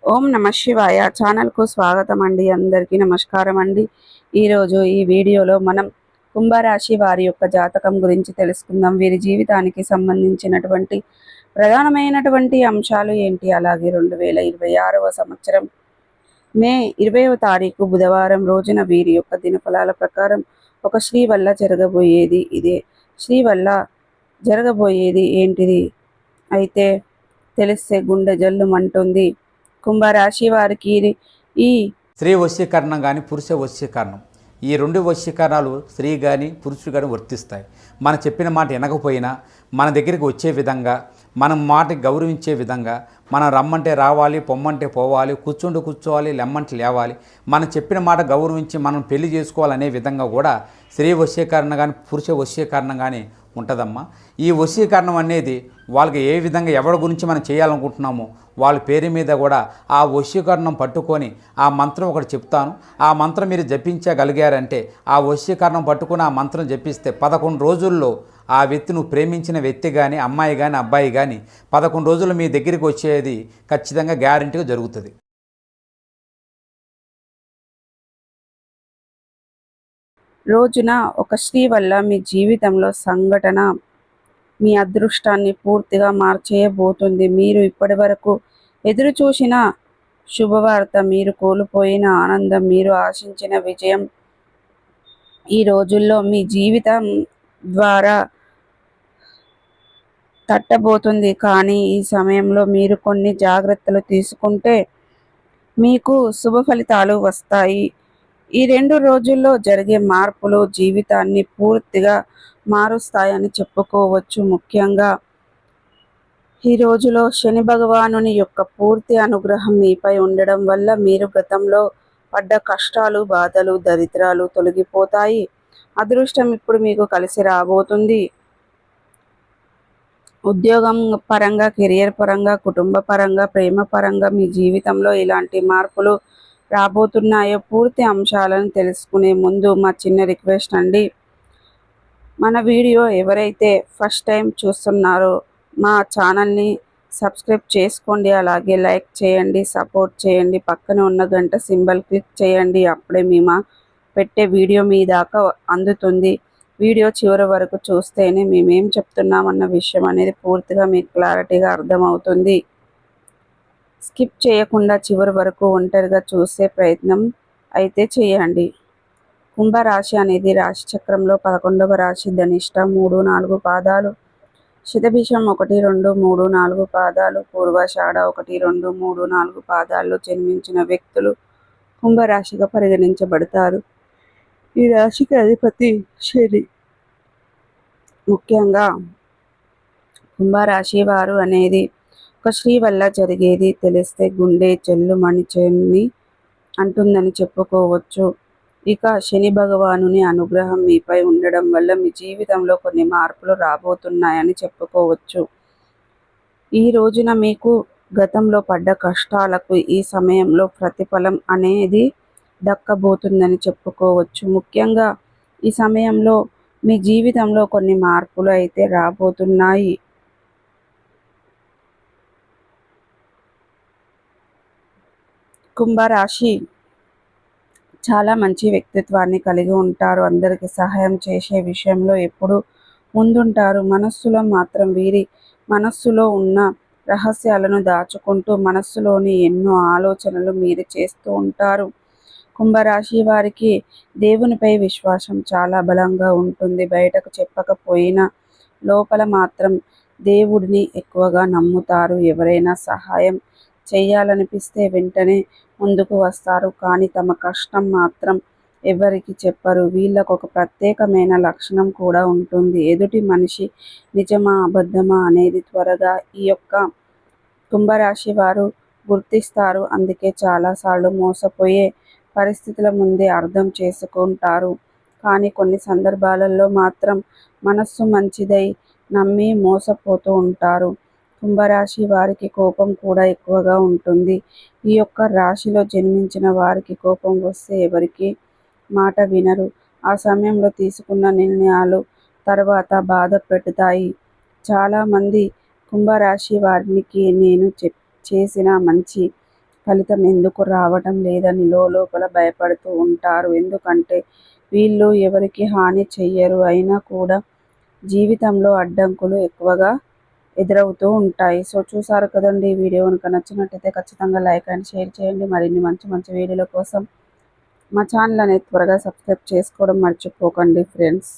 ఓం నమ శివాయ ఛానల్కు స్వాగతం అండి. అందరికీ నమస్కారం అండి. ఈరోజు ఈ వీడియోలో మనం కుంభరాశి వారి యొక్క జాతకం గురించి తెలుసుకుందాం. వీరి జీవితానికి సంబంధించినటువంటి ప్రధానమైనటువంటి అంశాలు ఏంటి, అలాగే 2026వ సంవత్సరం మే 20వ తారీఖు బుధవారం రోజున వీరి యొక్క దినఫలాల ప్రకారం ఒక స్త్రీ వల్ల జరగబోయేది ఇదే. స్త్రీ వల్ల జరగబోయేది ఏంటిది అయితే తెలిస్తే గుండె జల్లుమంటుంది. కుంభరాశి వారికి ఈ స్త్రీ వశీకరణం కానీ పురుష వశీకరణం, ఈ రెండు వశీకరణాలు స్త్రీ కానీ పురుషుడు కానీ వర్తిస్తాయి. మనం చెప్పిన మాట వినకపోయినా మన దగ్గరికి వచ్చే విధంగా, మనం మాటకి గౌరవించే విధంగా, మనం రమ్మంటే రావాలి, పొమ్మంటే పోవాలి, కూర్చుంటే కూర్చోవాలి, లెమ్మంటే లేవాలి, మనం చెప్పిన మాట గౌరవించి మనం పెళ్లి చేసుకోవాలనే విధంగా కూడా స్త్రీ వశీకరణ కానీ పురుష వశీకరణం కానీ ఉంటుందమ్మా. ఈ వశీకరణం అనేది వాళ్ళకి ఏ విధంగా ఎవరి గురించి మనం చేయాలనుకుంటున్నామో వాళ్ళ పేరు మీద కూడా ఆ వశీకరణం పట్టుకొని ఆ మంత్రం ఒకటి చెప్తాను. ఆ మంత్రం మీరు జపించగలిగారంటే, ఆ వశీకరణం పట్టుకొని ఆ మంత్రం జపిస్తే 11 రోజుల్లో ఆ వ్యక్తి, నువ్వు ప్రేమించిన వ్యక్తి కానీ, అమ్మాయి కానీ, అబ్బాయి కానీ 11 రోజుల్లో మీ దగ్గరికి వచ్చేది ఖచ్చితంగా గ్యారెంటీగా జరుగుతుంది. రోజున ఒక స్త్రీ వల్ల మీ జీవితంలో సంఘటన మీ అదృష్టాన్ని పూర్తిగా మార్చేయబోతుంది. మీరు ఇప్పటి వరకు ఎదురు చూసిన శుభవార్త, మీరు కోల్పోయిన ఆనందం, మీరు ఆశించిన విజయం ఈ రోజుల్లో మీ జీవితం ద్వారా తట్టబోతుంది. కానీ ఈ సమయంలో మీరు కొన్ని జాగ్రత్తలు తీసుకుంటే మీకు శుభ ఫలితాలు వస్తాయి. ఈ 2 రోజుల్లో జరిగే మార్పులు జీవితాన్ని పూర్తిగా మారుస్తాయని చెప్పుకోవచ్చు. ముఖ్యంగా ఈ రోజులో శని భగవానుని యొక్క పూర్తి అనుగ్రహం మీపై ఉండడం వల్ల మీరు గతంలో పడ్డ కష్టాలు, బాధలు, దరిద్రాలు తొలగిపోతాయి. అదృష్టం ఇప్పుడు మీకు కలిసి రాబోతుంది. ఉద్యోగం పరంగా, కెరియర్ పరంగా, కుటుంబ పరంగా, ప్రేమ పరంగా మీ జీవితంలో ఇలాంటి మార్పులు రాబోతున్నాయో పూర్తి అంశాలను తెలుసుకునే ముందు మా చిన్న రిక్వెస్ట్ అండి. మన వీడియో ఎవరైతే ఫస్ట్ టైం చూస్తున్నారో మా ఛానల్ని సబ్స్క్రైబ్ చేసుకోండి, అలాగే లైక్ చేయండి, సపోర్ట్ చేయండి, పక్కన ఉన్న గంట సింబల్ క్లిక్ చేయండి. అప్పుడే మేము పెట్టే వీడియో మీ దాకా అందుతుంది. వీడియో చివరి వరకు చూస్తేనే మేమేం చెప్తున్నామన్న విషయం అనేది పూర్తిగా మీకు క్లారిటీగా అర్థమవుతుంది. స్కిప్ చేయకుండా చివరి వరకు ఒంటరిగా చూసే ప్రయత్నం అయితే చేయండి. కుంభరాశి అనేది రాశి చక్రంలో 11వ రాశి. ధనిష్ట 3, 4 పాదాలు, శతభిషం 1, 2, 3, 4 పాదాలు, పూర్వాషాఢ 1, 2, 3, 4 పాదాల్లో జన్మించిన వ్యక్తులు కుంభరాశిగా పరిగణించబడతారు. ఈ రాశికి అధిపతి శని. ముఖ్యంగా కుంభరాశి వారు అనేది ఒక స్త్రీ వల్ల జరిగేది తెలిస్తే గుండె చెల్లుమణి అంటుందని చెప్పుకోవచ్చు. ఇక శని భగవానుని అనుగ్రహం మీపై ఉండడం వల్ల మీ జీవితంలో కొన్ని మార్పులు రాబోతున్నాయని చెప్పుకోవచ్చు. ఈ రోజున మీకు గతంలో పడ్డ కష్టాలకు ఈ సమయంలో ప్రతిఫలం అనేది దక్కబోతుందని చెప్పుకోవచ్చు. ముఖ్యంగా ఈ సమయంలో మీ జీవితంలో కొన్ని మార్పులు అయితే రాబోతున్నాయి. కుంభరాశి చాలా మంచి వ్యక్తిత్వాన్ని కలిగి ఉంటారు. అందరికీ సహాయం చేసే విషయంలో ఎప్పుడూ ముందుంటారు. మనస్సులో మాత్రం వీరి మనస్సులో ఉన్న రహస్యాలను దాచుకుంటూ మనస్సులోని ఎన్నో ఆలోచనలు మీరు చేస్తూ ఉంటారు. కుంభరాశి వారికి దేవునిపై విశ్వాసం చాలా బలంగా ఉంటుంది. బయటకు చెప్పకపోయినా లోపల మాత్రం దేవుడిని ఎక్కువగా నమ్ముతారు. ఎవరైనా సహాయం చేయాలనిపిస్తే వెంటనే ముందుకు వస్తారు, కానీ తమ కష్టం మాత్రం ఎవరికి చెప్పరు. వీళ్ళకు ఒక ప్రత్యేకమైన లక్షణం కూడా ఉంటుంది. ఎదుటి మనిషి నిజమా అబద్ధమా అనేది త్వరగా ఈ యొక్క కుంభరాశి వారు గుర్తిస్తారు. అందుకే చాలాసార్లు మోసపోయే పరిస్థితుల ముందే అర్థం చేసుకుంటారు. కానీ కొన్ని సందర్భాలలో మాత్రం మనస్సు మంచిదై నమ్మి మోసపోతూ ఉంటారు. కుంభరాశి వారికి కోపం కూడా ఎక్కువగా ఉంటుంది. ఈ యొక్క రాశిలో జన్మించిన వారికి కోపం వస్తే ఎవరికి మాట వినరు. ఆ సమయంలో తీసుకున్న నిర్ణయాలు తర్వాత బాధ పెడతాయి. చాలామంది కుంభరాశి వారికి నేను చేసిన మంచి ఫలితం ఎందుకు రావటం లేదని లోపల భయపడుతూ ఉంటారు. ఎందుకంటే వీళ్ళు ఎవరికి హాని చెయ్యరు. అయినా కూడా జీవితంలో అడ్డంకులు ఎక్కువగా ఎదురవుతూ ఉంటాయి. సో చూసారు కదండి. ఈ వీడియో కనుక నచ్చినట్టయితే ఖచ్చితంగా లైక్ అండ్ షేర్ చేయండి. మరిన్ని మంచి మంచి వీడియోల కోసం మా ఛానల్ అనేది త్వరగా సబ్స్క్రైబ్ చేసుకోవడం మర్చిపోకండి ఫ్రెండ్స్.